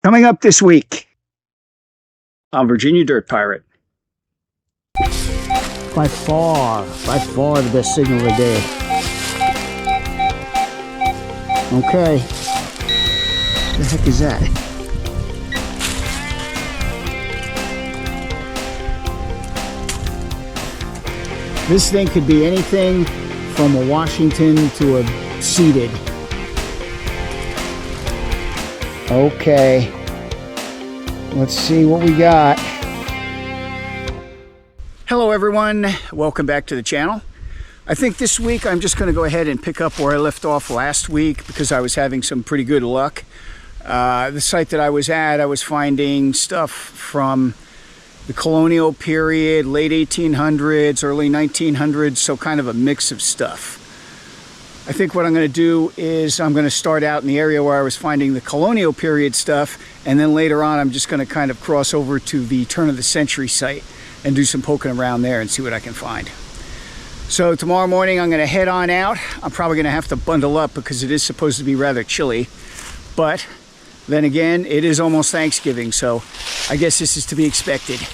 Coming up this week on Virginia Dirt Pirate. By far the best signal of the day. Okay. What the heck is that? This thing could be anything from a Washington to a seated. Okay, let's see what we got. Hello everyone, welcome back to the channel. I think this week I'm just going to go ahead and pick up where I left off last week because I was having some pretty good luck. The site that I was at, I was finding stuff from the colonial period, late 1800s, early 1900s, so kind of a mix of stuff. I think what I'm going to do is I'm going to start out in the area where I was finding the colonial period stuff, and then later on I'm just going to kind of cross over to the turn of the century site and do some poking around there and see what I can find. So tomorrow morning I'm going to head on out. I'm probably going to have to bundle up because it is supposed to be rather chilly, but then again it is almost Thanksgiving, so I guess this is to be expected.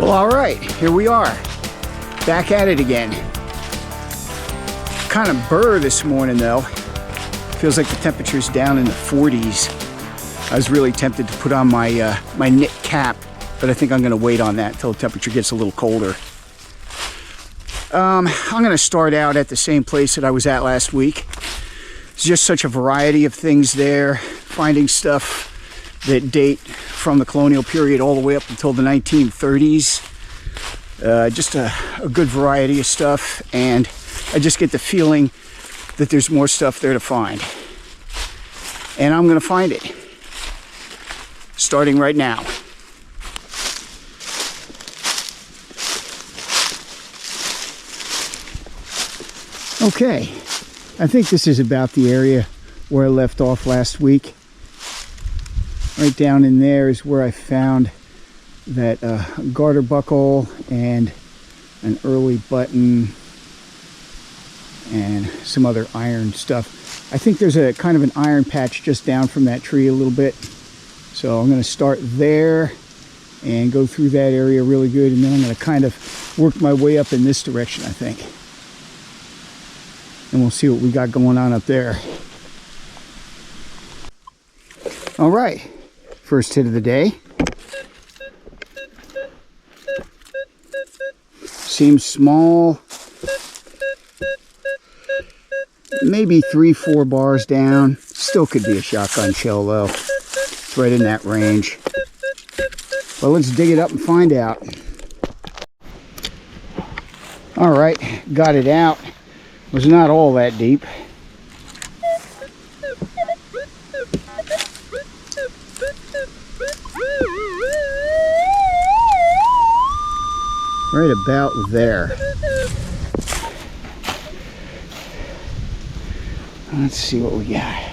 Well, all right, here we are, back at it again. Kind of burr this morning though. Feels like the temperature's down in the 40s. I was really tempted to put on my my knit cap, but I think I'm gonna wait on that until the temperature gets a little colder. I'm gonna start out at the same place that I was at last week. There's just such a variety of things there, finding stuff that date from the colonial period all the way up until the 1930s. Just a good variety of stuff, and I just get the feeling that there's more stuff there to find. And I'm going to find it, starting right now. Okay, I think this is about the area where I left off last week. Right down in there is where I found that garter buckle and an early button and some other iron stuff. I think there's a kind of an iron patch just down from that tree a little bit. So I'm going to start there and go through that area really good, and then I'm going to kind of work my way up in this direction, I think. And we'll see what we got going on up there. All right. First hit of the day. Seems small. Maybe 3-4 bars down. Still could be a shotgun shell though. It's right in that range. But let's dig it up and find out. All right, got it out. Was not all that deep. Right about there. Let's see what we got.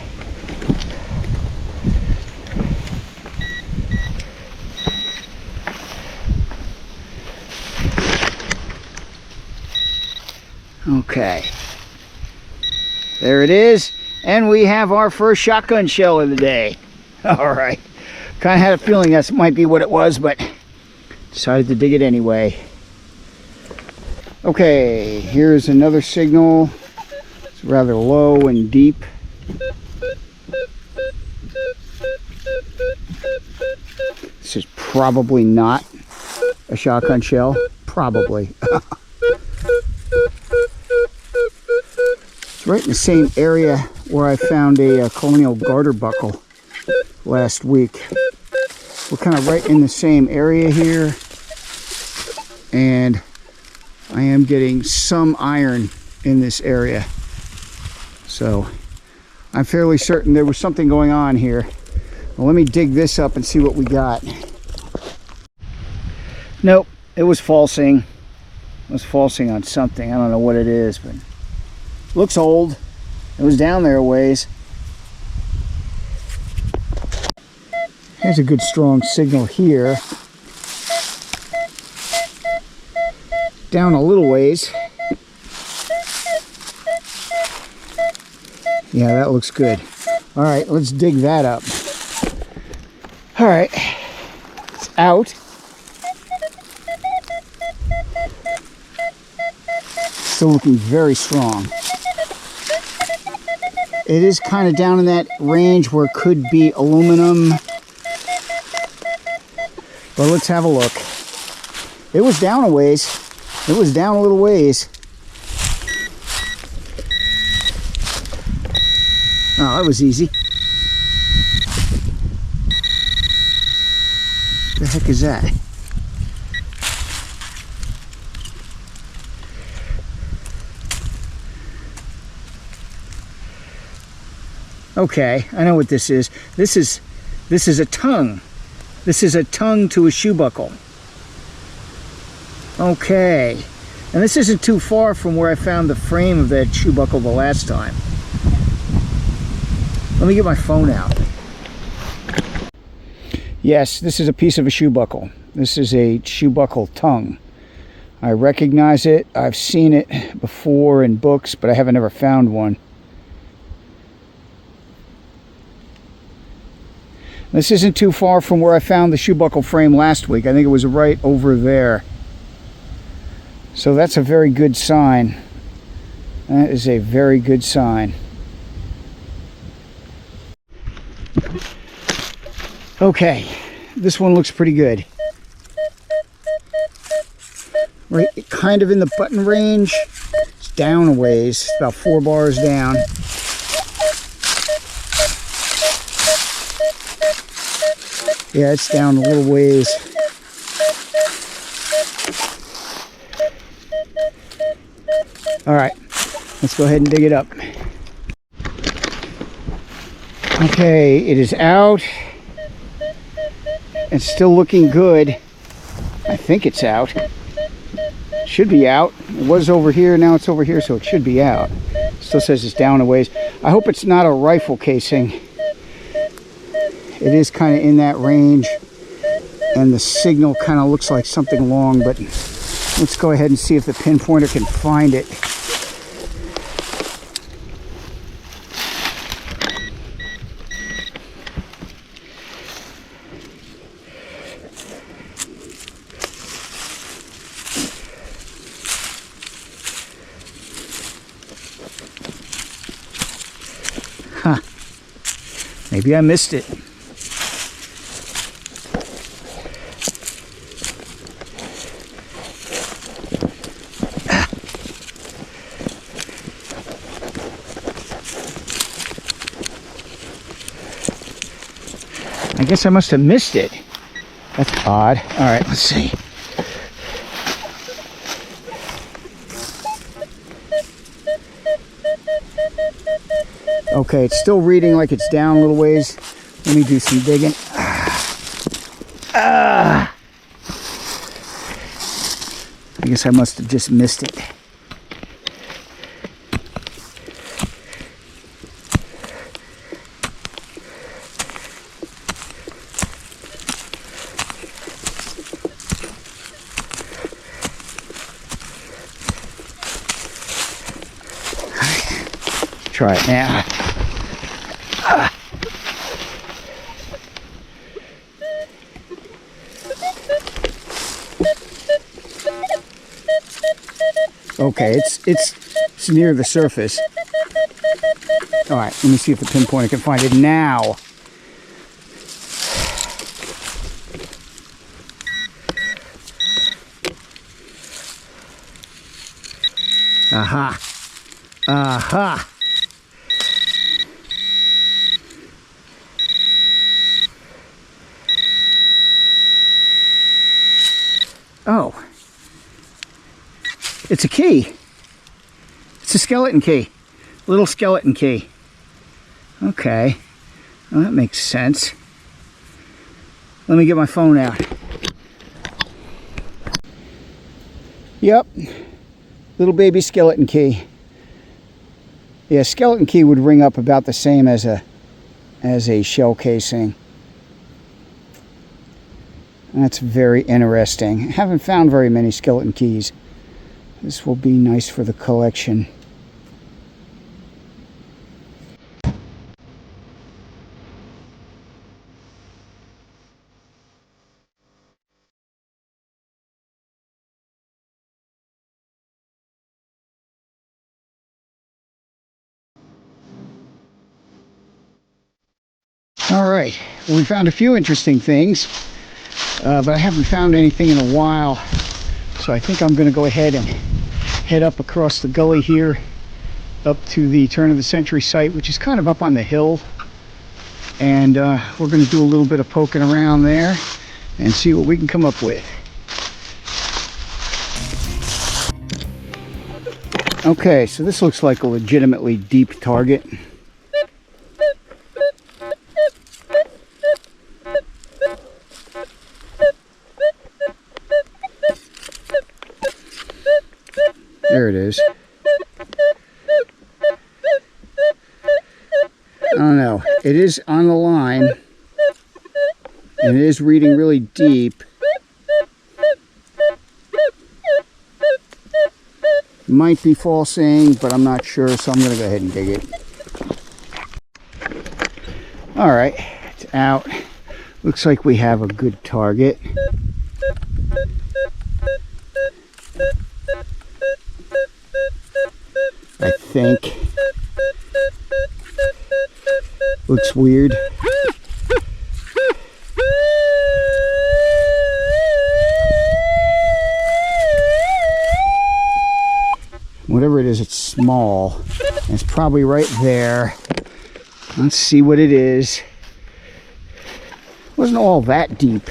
Okay. There it is. And we have our first shotgun shell of the day. All right. Kind of had a feeling that might be what it was, but decided to dig it anyway. Okay, here's another signal. It's rather low and deep. This is probably not a shotgun shell. Probably. It's right in the same area where I found a colonial garter buckle last week. We're kind of right in the same area here, and I am getting some iron in this area. So I'm fairly certain there was something going on here. Well, let me dig this up and see what we got. Nope, it was falsing. It was falsing on something. I don't know what it is, but it looks old. It was down there a ways. Here's a good strong signal here. Down a little ways. Yeah, that looks good. All right, let's dig that up. All right, it's out. Still looking very strong. It is kind of down in that range where it could be aluminum. But let's have a look. It was down a ways. It was down a little ways. Oh, that was easy. What the heck is that? Okay, I know what this is. This is a tongue. This is a tongue to a shoe buckle. Okay. And this isn't too far from where I found the frame of that shoe buckle the last time. Let me get my phone out. Yes, this is a piece of a shoe buckle. This is a shoe buckle tongue. I recognize it. I've seen it before in books, but I haven't ever found one. This isn't too far from where I found the shoe buckle frame last week. I think it was right over there. So that's a very good sign. That is a very good sign. Okay, this one looks pretty good. Right, kind of in the button range. It's down a ways, about 4 bars down. Yeah, it's down a little ways. All right, let's go ahead and dig it up. Okay, it is out. It's still looking good. I think it's out. It should be out. It was over here, now it's over here, so it should be out. Still says it's down a ways. I hope it's not a rifle casing. It is kind of in that range, and the signal kind of looks like something long, but let's go ahead and see if the pinpointer can find it. Huh. Maybe I missed it. I guess I must have missed it. That's odd. All right, let's see. Okay, it's still reading like it's down a little ways. Let me do some digging. I guess I must have just missed it. Try it now. Okay, it's near the surface. All right, let me see if the pinpointer can find it now. Aha. Aha. It's a key. It's a skeleton key. Little skeleton key. Okay. Well, that makes sense. Let me get my phone out. Yep. Little baby skeleton key. Yeah, skeleton key would ring up about the same as a shell casing. That's very interesting. I haven't found very many skeleton keys. This will be nice for the collection. All right, well, we found a few interesting things, but I haven't found anything in a while. So I think I'm going to go ahead and head up across the gully here, up to the turn of the century site, which is kind of up on the hill. And we're going to do a little bit of poking around there and see what we can come up with. Okay, so this looks like a legitimately deep target. There it is. I don't know. It is on the line, and it is reading really deep. Might be falsing, but I'm not sure, so I'm going to go ahead and dig it. All right, it's out. Looks like we have a good target. I think. Looks weird. Whatever it is, it's small. And it's probably right there. Let's see what it is. It wasn't all that deep.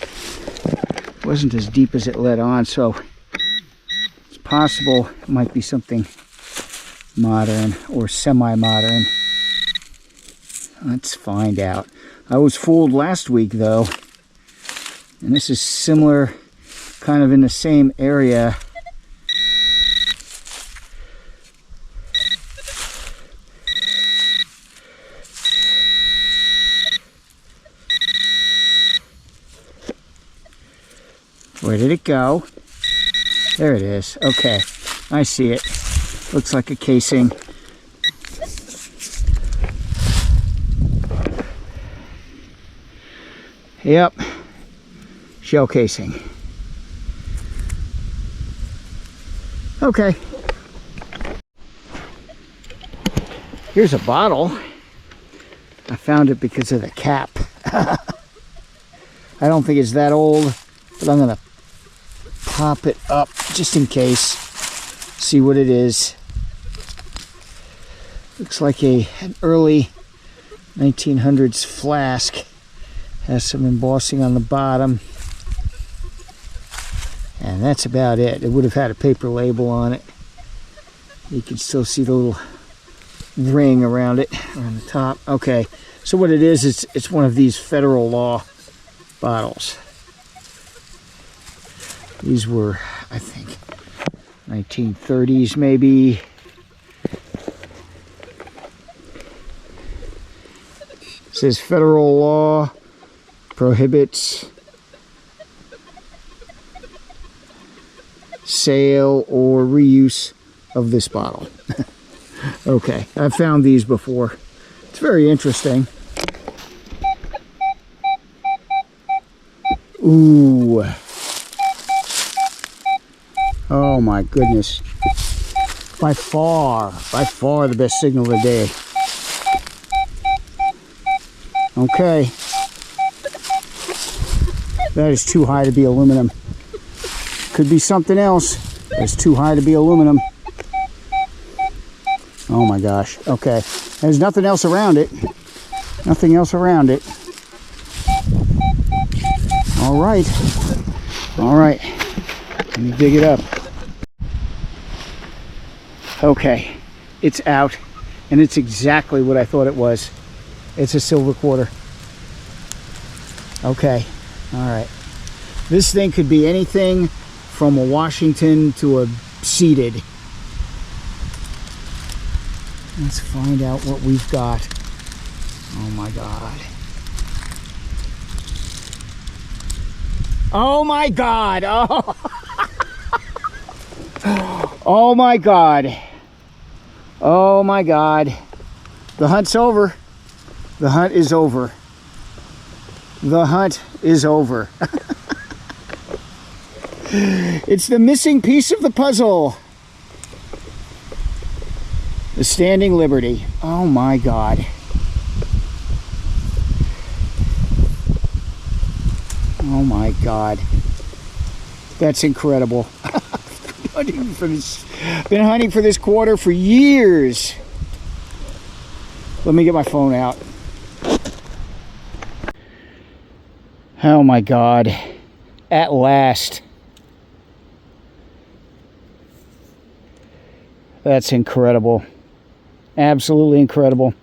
It wasn't as deep as it let on, so it's possible it might be something modern or semi-modern. Let's find out. I was fooled last week though, and this is similar, kind of in the same area. Where did it go? There it is. Okay, I see it. Looks like a casing. Yep, shell casing. Okay. Here's a bottle. I found it because of the cap. I don't think it's that old, but I'm gonna pop it up just in case. See what it is. Looks like an early 1900s flask. Has some embossing on the bottom, and that's about it. It would have had a paper label on it. You can still see the little ring around it, around the top. Okay, so what it is, it's one of these federal law bottles. These were, I think, 1930s maybe. It says federal law prohibits sale or reuse of this bottle. Okay, I've found these before. It's very interesting. Ooh. Oh my goodness. By far the best signal of the day. Okay. That is too high to be aluminum. Could be something else. It's too high to be aluminum. Oh my gosh. Okay. There's nothing else around it. Nothing else around it. All right. All right. Let me dig it up. Okay, it's out, and it's exactly what I thought it was. It's a silver quarter. Okay, all right. This thing could be anything from a Washington to a seeded. Let's find out what we've got. Oh my God. Oh my God. Oh, oh my God. Oh my God. The hunt's over. The hunt is over. The hunt is over. It's the missing piece of the puzzle. The Standing Liberty. Oh my God. Oh my God. That's incredible. Been hunting for this quarter for years. Let me get my phone out. Oh my God. At last. That's incredible. Absolutely incredible.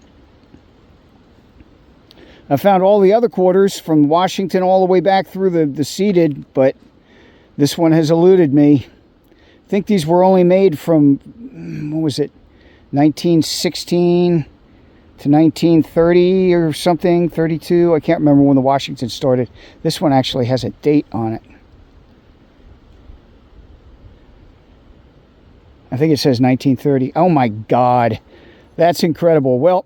I found all the other quarters from Washington all the way back through the seeded, but this one has eluded me. I think these were only made from, what was it, 1916 to 1930 or something, 32. I can't remember when the Washington started. This one actually has a date on it. I think it says 1930. Oh my God, that's incredible. Well,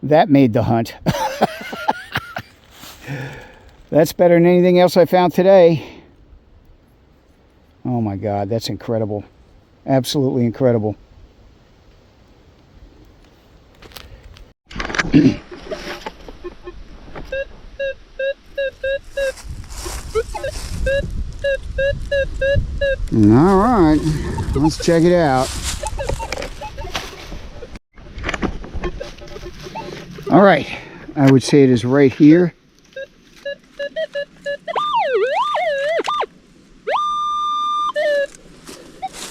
that made the hunt. That's better than anything else I found today. Oh my God, that's incredible. Absolutely incredible. All right, let's check it out. All right, I would say it is right here.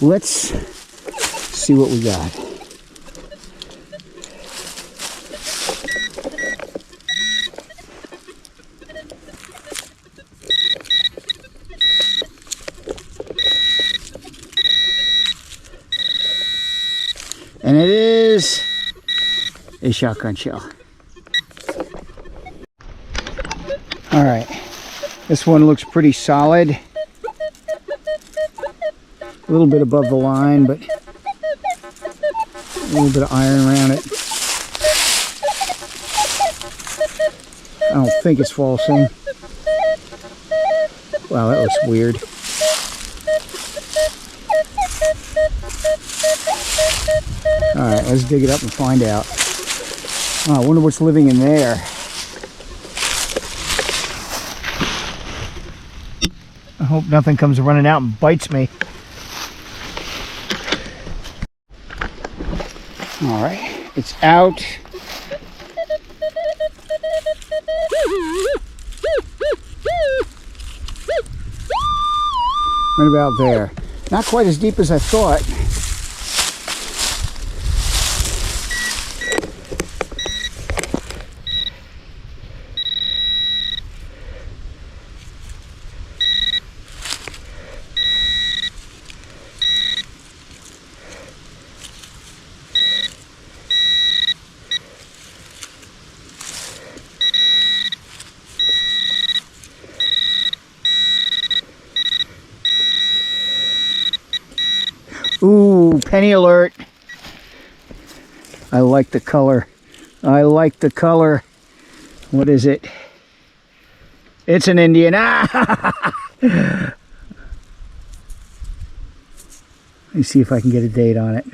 Let's see what we got. And it is a shotgun shell. All right, this one looks pretty solid. A little bit above the line, but a little bit of iron around it. I don't think it's falsing. Wow, that looks weird. Alright, let's dig it up and find out. Oh, I wonder what's living in there. I hope nothing comes running out and bites me. Alright, it's out. Right about there. Not quite as deep as I thought. Ooh, penny alert. I like the color. I like the color. What is it? It's an Indian. Ah! Let me see if I can get a date on it.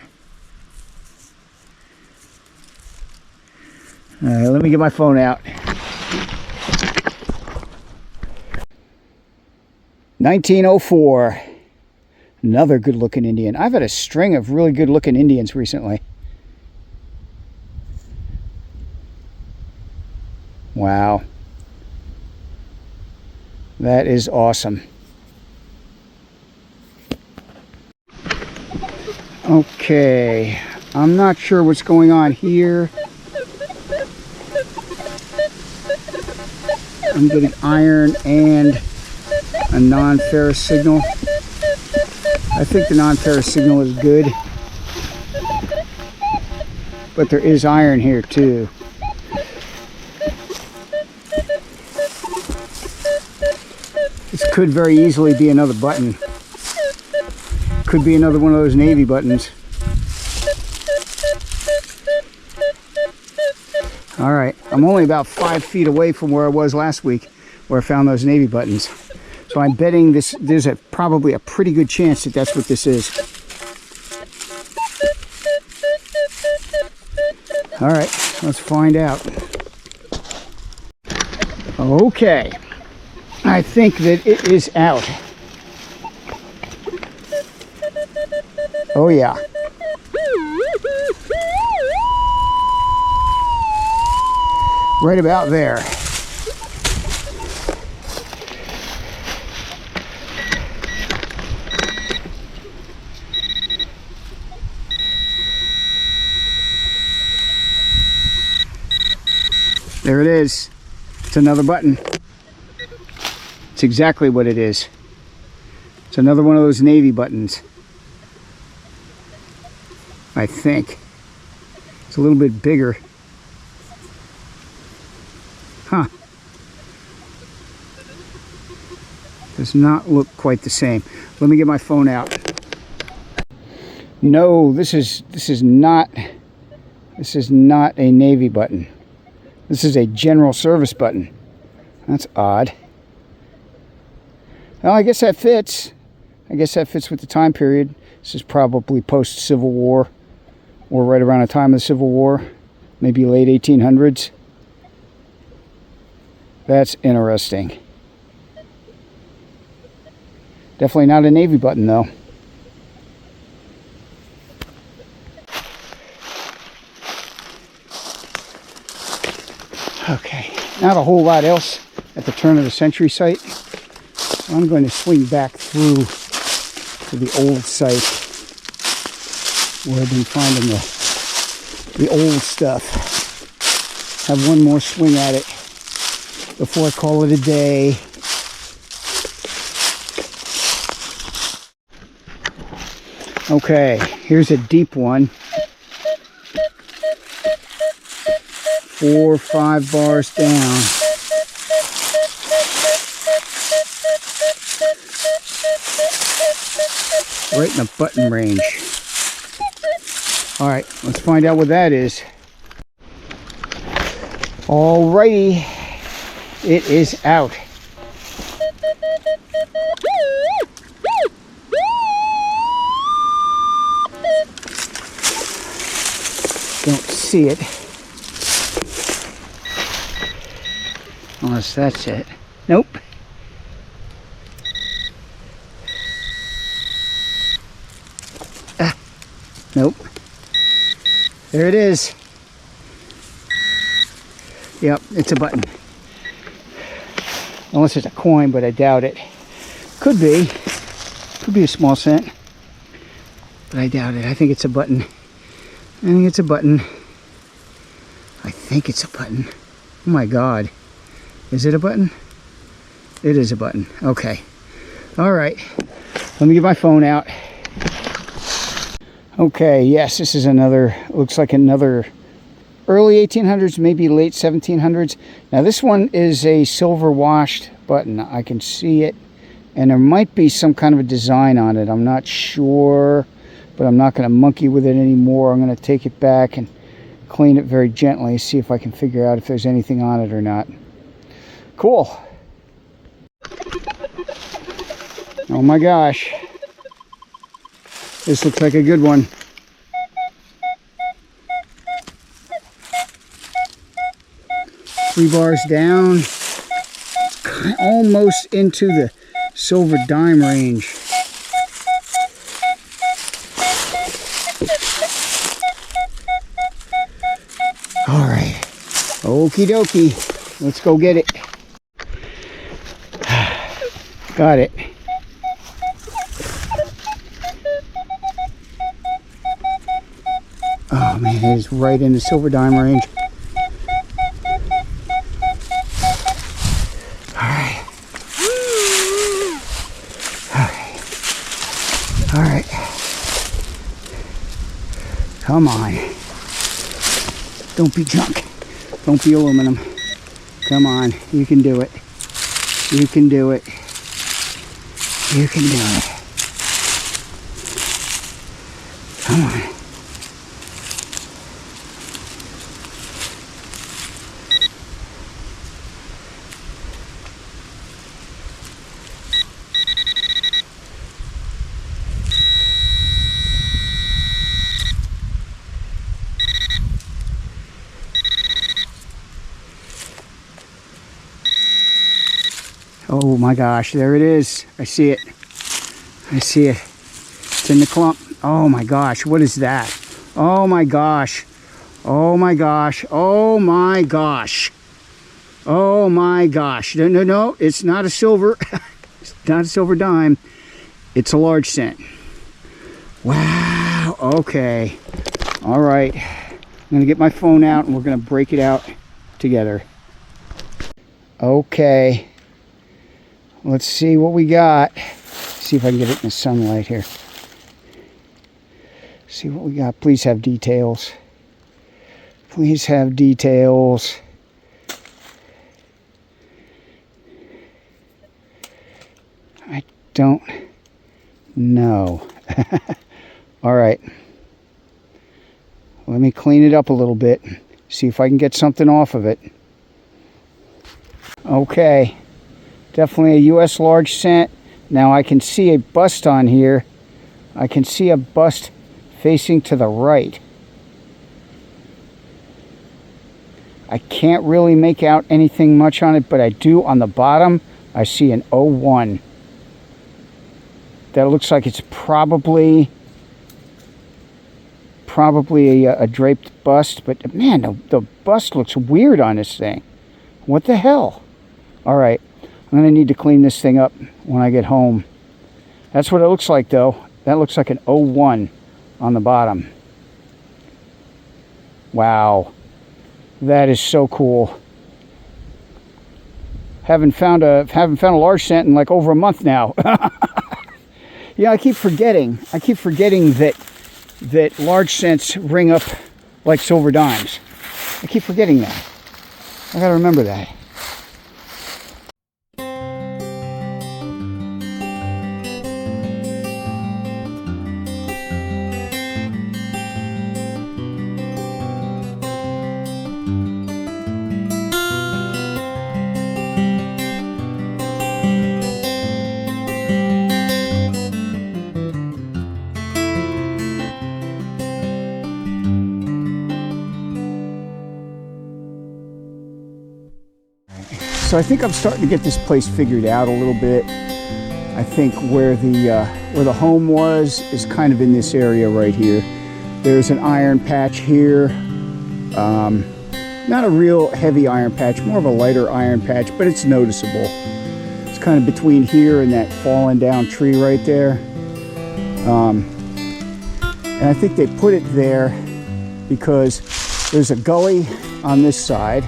All right, let me get my phone out. 1904. Another good looking Indian. I've had a string of really good looking Indians recently. Wow. That is awesome. Okay, I'm not sure what's going on here. I'm getting iron and a non-ferrous signal. I think the non-ferrous signal is good, but there is iron here too. This could very easily be another button. Could be another one of those navy buttons. All right, I'm only about 5 feet away from where I was last week, where I found those navy buttons. So I'm betting there's probably a pretty good chance that that's what this is. All right, let's find out. Okay, I think that it is out. Oh yeah. Right about there. There it is. It's another button. It's exactly what it is. It's another one of those navy buttons. I think. It's a little bit bigger. Huh. Does not look quite the same. Let me get my phone out. No, this is not a navy button. This is a general service button. That's odd. Well, I guess that fits. I guess that fits with the time period. This is probably post-Civil War, or right around the time of the Civil War, maybe late 1800s. That's interesting. Definitely not a navy button, though. Okay, not a whole lot else at the turn of the century site. So I'm going to swing back through to the old site where I've been finding the old stuff. Have one more swing at it before I call it a day. Okay, here's a deep one. 4 or 5 bars down. Right in the button range. All right, let's find out what that is. Alrighty, it is out. Don't see it. Unless that's it. Nope. Nope. There it is. Yep, it's a button. Unless it's a coin, but I doubt it. Could be. Could be a small cent. But I doubt it. I think it's a button. I think it's a button. I think it's a button. Oh my God. Is it a button? It is a button. Okay. All right. Let me get my phone out. Okay, yes, this is another, looks like another early 1800s, maybe late 1700s. Now this one is a silver washed button. I can see it, and there might be some kind of a design on it. I'm not sure, but I'm not going to monkey with it anymore. I'm going to take it back and clean it very gently, see if I can figure out if there's anything on it or not. Cool. Oh my gosh. This looks like a good one. Three bars down, almost into the silver dime range. All right, okie dokie, let's go get it. Got it. Oh man, it is right in the silver dime range. Alright. Alright. Come on. Don't be junk. Don't be aluminum. Come on. You can do it. You can do it. You can do it. Come on. Oh my gosh, there it is. I see it. I see it. It's in the clump. Oh my gosh, what is that? Oh my gosh. Oh my gosh. Oh my gosh. Oh my gosh. No, no, no, it's not a silver. It's not a silver dime. It's a large cent. Wow. Okay. All right. I'm going to get my phone out and we're going to break it out together. Okay. Let's see what we got. See if I can get it in the sunlight here. See what we got. Please have details. Please have details. I don't know. All right. Let me clean it up a little bit. See if I can get something off of it. Okay. Definitely a U.S. large cent. Now I can see a bust on here. I can see a bust facing to the right. I can't really make out anything much on it, but I do on the bottom. I see an 01. That looks like it's probably a draped bust, but man, the bust looks weird on this thing. What the hell? All right. I'm going to need to clean this thing up when I get home. That's what it looks like, though. That looks like an 01 on the bottom. Wow. That is so cool. Haven't found a large cent in like over a month now. Yeah, I keep forgetting. I keep forgetting that large cents ring up like silver dimes. I keep forgetting that. I got to remember that. So I think I'm starting to get this place figured out a little bit. I think where the home was is kind of in this area right here. There's an iron patch here. Not a real heavy iron patch, more of a lighter iron patch, but it's noticeable. It's kind of between here and that fallen down tree right there. And I think they put it there because there's a gully on this side.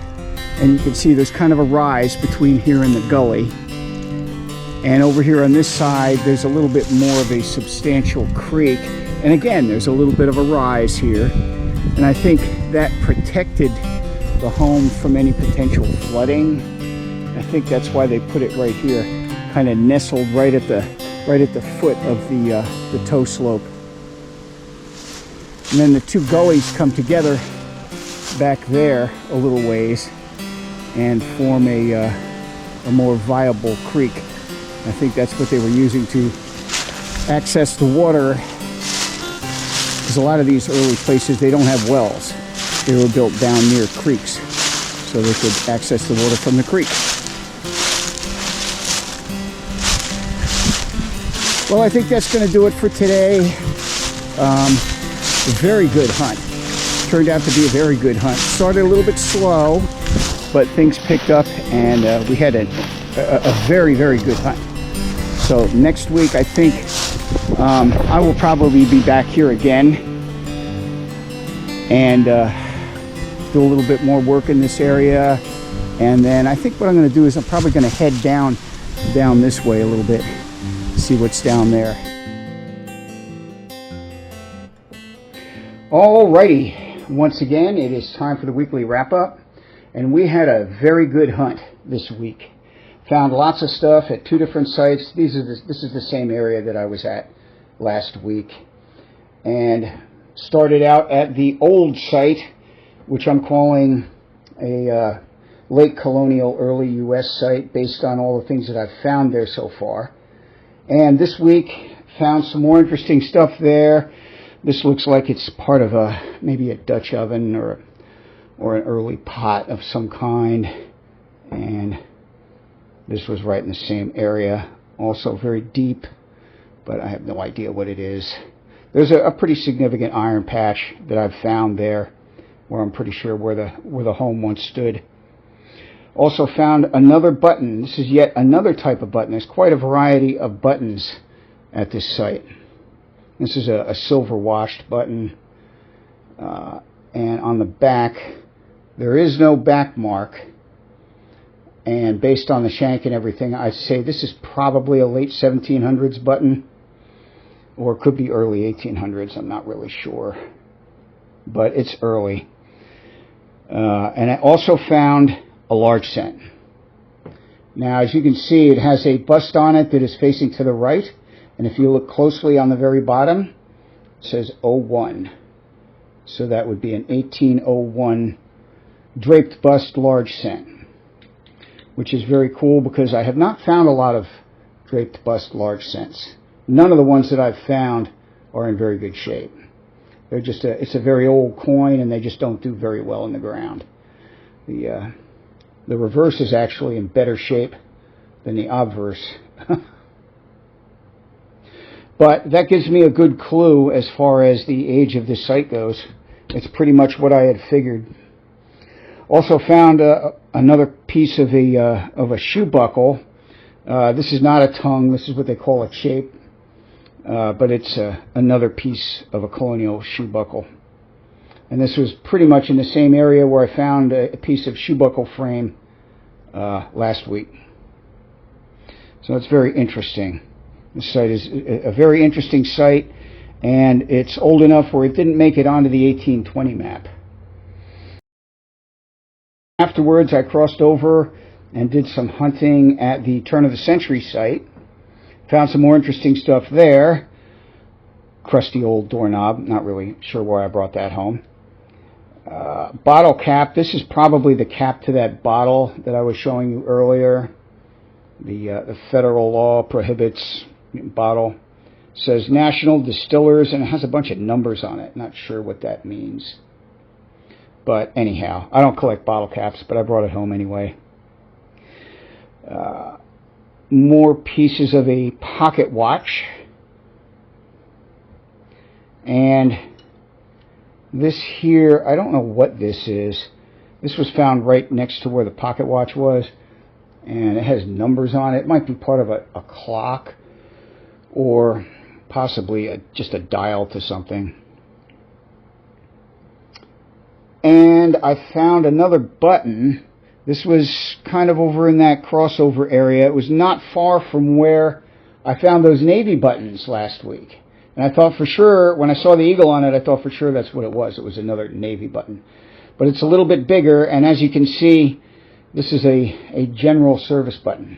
And you can see there's kind of a rise between here and the gully. And over here on this side, there's a little bit more of a substantial creek. And again, there's a little bit of a rise here. And I think that protected the home from any potential flooding. I think that's why they put it right here, kind of nestled right at the foot of the toe slope. And then the two gullies come together back there a little ways and form a more viable creek. I think that's what they were using to access the water, because a lot of these early places, they don't have wells. They were built down near creeks so they could access the water from the creek. Well, I think that's going to do it for today. A very good hunt. Turned out to be a very good hunt. Started a little bit slow, but things picked up, and we had a very, very good hunt. So next week, I think I will probably be back here again and do a little bit more work in this area. And then I think what I'm going to do is I'm probably going to head down this way a little bit, see what's down there. Alrighty, once again it is time for the weekly wrap-up, and we had a very good hunt this week. Found lots of stuff at 2 different sites. This is the same area that I was at last week, and started out at the old site, which I'm calling a late colonial early U.S. site based on all the things that I've found there so far. And this week found some more interesting stuff there. This looks like it's part of maybe a Dutch oven or an early pot of some kind, and this was right in the same area, also very deep, but I have no idea what it is. There's a pretty significant iron patch that I've found there, where I'm pretty sure where the home once stood. Also found another button. This is yet another type of button. There's quite a variety of buttons at this site. This is a silver washed button, and on the back there is no back mark, and based on the shank and everything, I'd say this is probably a late 1700s button, or it could be early 1800s. I'm not really sure, but it's early. And I also found a large cent. Now, as you can see, it has a bust on it that is facing to the right, and if you look closely on the very bottom, it says 01. So that would be an 1801 draped bust large cent, which is very cool because I have not found a lot of draped bust large cents. None of the ones that I've found are in very good shape. They're just it's a very old coin, and they just don't do very well in the ground. The reverse is actually in better shape than the obverse. But that gives me a good clue as far as the age of this site goes. It's pretty much what I had figured. Also found another piece of a shoe buckle. This is not a tongue. This is what they call a chape. But it's another piece of a colonial shoe buckle. And this was pretty much in the same area where I found a piece of shoe buckle frame last week. So it's very interesting. This site is a very interesting site, and it's old enough where it didn't make it onto the 1820 map. Afterwards, I crossed over and did some hunting at the turn of the century site. Found some more interesting stuff there. Crusty old doorknob. Not really sure where I brought that home. Bottle cap. This is probably the cap to that bottle that I was showing you earlier. The federal law prohibits bottle. It says National Distillers, and it has a bunch of numbers on it. Not sure what that means. But anyhow, I don't collect bottle caps, but I brought it home anyway. More pieces of a pocket watch. And this here, I don't know what this is. This was found right next to where the pocket watch was, and it has numbers on it. It might be part of a clock, or possibly just a dial to something. And I found another button. This was kind of over in that crossover area. It was not far from where I found those Navy buttons last week. And I thought for sure, when I saw the eagle on it, I thought for sure that's what it was. It was another Navy button. But it's a little bit bigger, and as you can see, this is a general service button.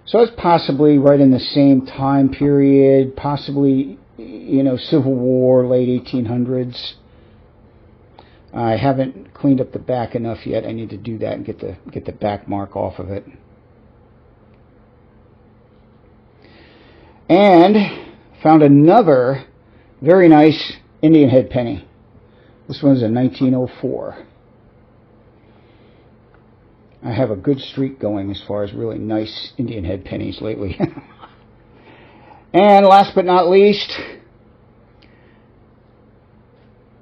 So it's possibly right in the same time period, possibly, Civil War, late 1800s. I haven't cleaned up the back enough yet. I need to do that and get the back mark off of it. And found another very nice Indian head penny. This one's a 1904. I have a good streak going as far as really nice Indian head pennies lately. And last but not least,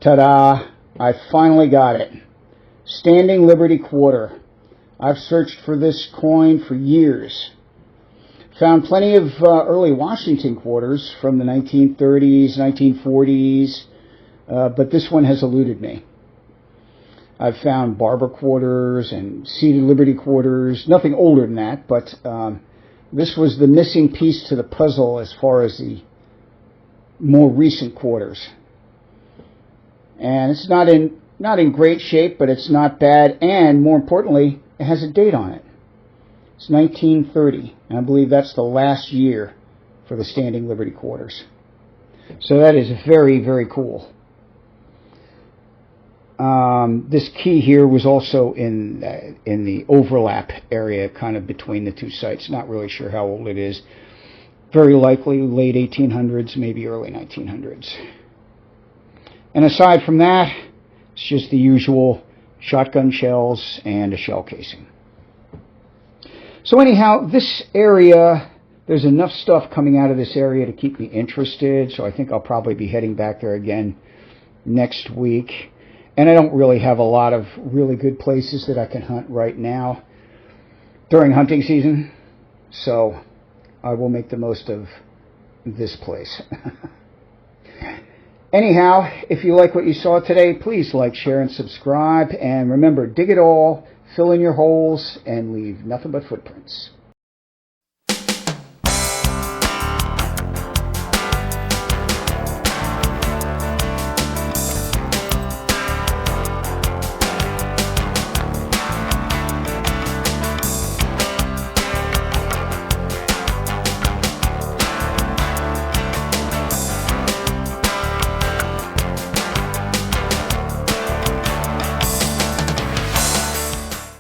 ta-da! I finally got it. Standing Liberty Quarter. I've searched for this coin for years. Found plenty of early Washington quarters from the 1930s, 1940s, but this one has eluded me. I've found barber quarters and seated Liberty quarters, nothing older than that, but this was the missing piece to the puzzle as far as the more recent quarters. And it's not in great shape, but it's not bad, and more importantly, it has a date on it. It's 1930, and I believe that's the last year for the standing Liberty quarters. So that is very, very cool. This key here was also in the overlap area, kind of between the two sites. Not really sure how old it is. Very likely late 1800s, maybe early 1900s. And aside from that, it's just the usual shotgun shells and a shell casing. So anyhow, this area, there's enough stuff coming out of this area to keep me interested, so I think I'll probably be heading back there again next week. And I don't really have a lot of really good places that I can hunt right now during hunting season, so I will make the most of this place. Anyhow, if you like what you saw today, please like, share, and subscribe. And remember, dig it all, fill in your holes, and leave nothing but footprints.